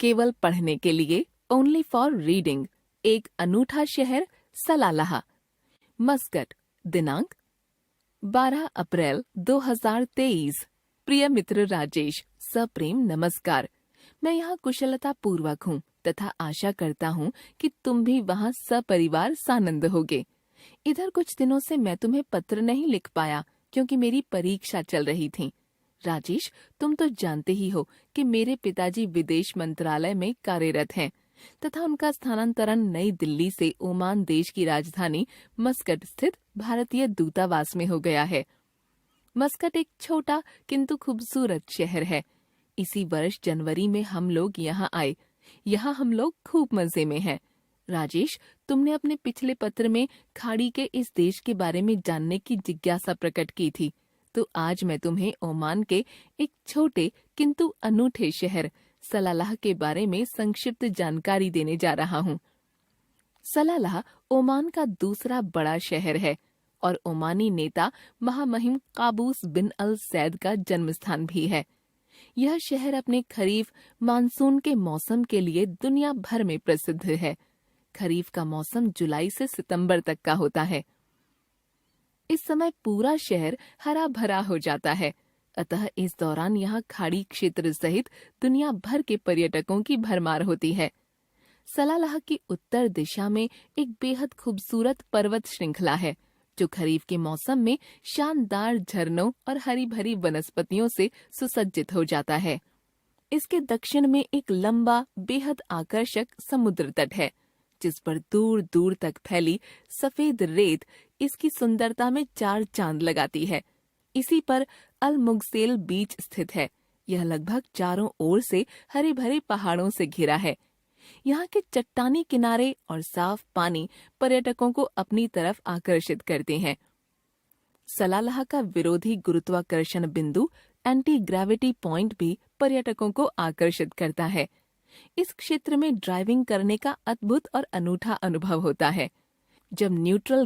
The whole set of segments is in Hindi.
केवल पढ़ने के लिए, ओनली फॉर रीडिंग, एक अनूठा शहर सलालाह। मस्कट, दिनांक 12 अप्रैल 2023। प्रिय मित्र राजेश, सप्रेम नमस्कार। मैं यहाँ कुशलता पूर्वक हूँ तथा आशा करता हूँ कि तुम भी वहाँ सपरिवार सानंद होगे। इधर कुछ दिनों से मैं तुम्हें पत्र नहीं लिख पाया क्योंकि मेरी परीक्षा चल रही थी। राजेश, तुम तो जानते ही हो कि मेरे पिताजी विदेश मंत्रालय में कार्यरत हैं तथा उनका स्थानांतरण नई दिल्ली से ओमान देश की राजधानी मस्कट स्थित भारतीय दूतावास में हो गया है। मस्कट एक छोटा किंतु खूबसूरत शहर है। इसी वर्ष जनवरी में हम लोग यहाँ आए। यहाँ हम लोग खूब मजे में हैं। राजेश, तुमने अपने पिछले पत्र में खाड़ी के इस देश के बारे में जानने की जिज्ञासा प्रकट की थी, तो आज मैं तुम्हें ओमान के एक छोटे किंतु अनूठे शहर सलालाह के बारे में संक्षिप्त जानकारी देने जा रहा हूँ। सलालाह ओमान का दूसरा बड़ा शहर है और ओमानी नेता महामहिम काबूस बिन अल सैद का जन्म स्थान भी है। यह शहर अपने खरीफ मानसून के मौसम के लिए दुनिया भर में प्रसिद्ध है। खरीफ का मौसम जुलाई से सितंबर तक का होता है। इस समय पूरा शहर हरा भरा हो जाता है, अतः इस दौरान यहाँ खाड़ी क्षेत्र सहित दुनिया भर के पर्यटकों की भरमार होती है। सलालाह की उत्तर दिशा में एक बेहद खूबसूरत पर्वत श्रृंखला है जो खरीफ के मौसम में शानदार झरनों और हरी भरी वनस्पतियों से सुसज्जित हो जाता है। इसके दक्षिण में एक लंबा बेहद आकर्षक समुद्र तट है जिस पर दूर दूर तक फैली सफेद रेत इसकी सुंदरता में चार चांद लगाती है। इसी पर अल मुगसेल बीच स्थित है। यह लगभग चारों ओर से हरे भरे पहाड़ों से घिरा है। यहाँ के चट्टानी किनारे और साफ पानी पर्यटकों को अपनी तरफ आकर्षित करते हैं। सलालाह का विरोधी गुरुत्वाकर्षण बिंदु एंटी ग्रेविटी पॉइंट भी पर्यटकों को आकर्षित करता है। इस क्षेत्र में ड्राइविंग करने का अद्भुत और अनूठा अनुभव होता है। जब neutral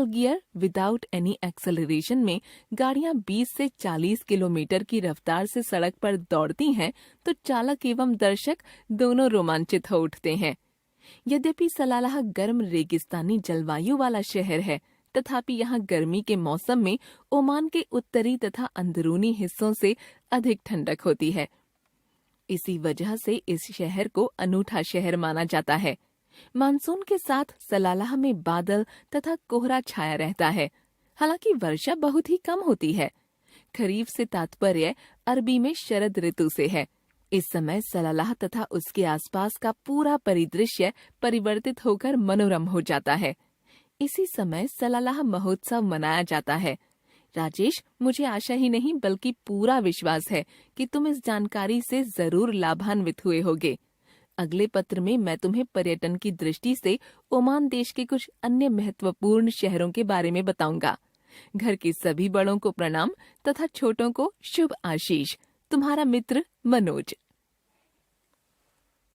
gear without any acceleration में गाड़ियां 20 से 40 किलोमीटर की रफ्तार से सड़क पर दौड़ती हैं, तो चालक एवं दर्शक दोनों रोमांचित हो उठते हैं। यद्यपि सलालाह गर्म रेगिस्तानी जलवायु वाला शहर है, तथापि यहाँ गर्मी के मौसम में ओमान के उत्तरी तथा अंदरूनी हिस्सों से अधिक ठंडक होती है। इसी वजह से इस शहर को अनूठा शहर माना जाता है। मानसून के साथ सलालाह में बादल तथा कोहरा छाया रहता है। हालांकि वर्षा बहुत ही कम होती है। खरीफ से तात्पर्य अरबी में शरद ऋतु से है। इस समय सलालाह तथा उसके आसपास का पूरा परिदृश्य परिवर्तित होकर मनोरम हो जाता है। इसी समय सलालाह महोत्सव मनाया जाता है। राजेश, मुझे आशा ही नहीं बल्कि पूरा विश्वास है कि तुम इस जानकारी से जरूर लाभान्वित हुए होगे। अगले पत्र में मैं तुम्हें पर्यटन की दृष्टि से ओमान देश के कुछ अन्य महत्वपूर्ण शहरों के बारे में बताऊंगा। घर के सभी बड़ों को प्रणाम तथा छोटों को शुभ आशीष। तुम्हारा मित्र मनोज।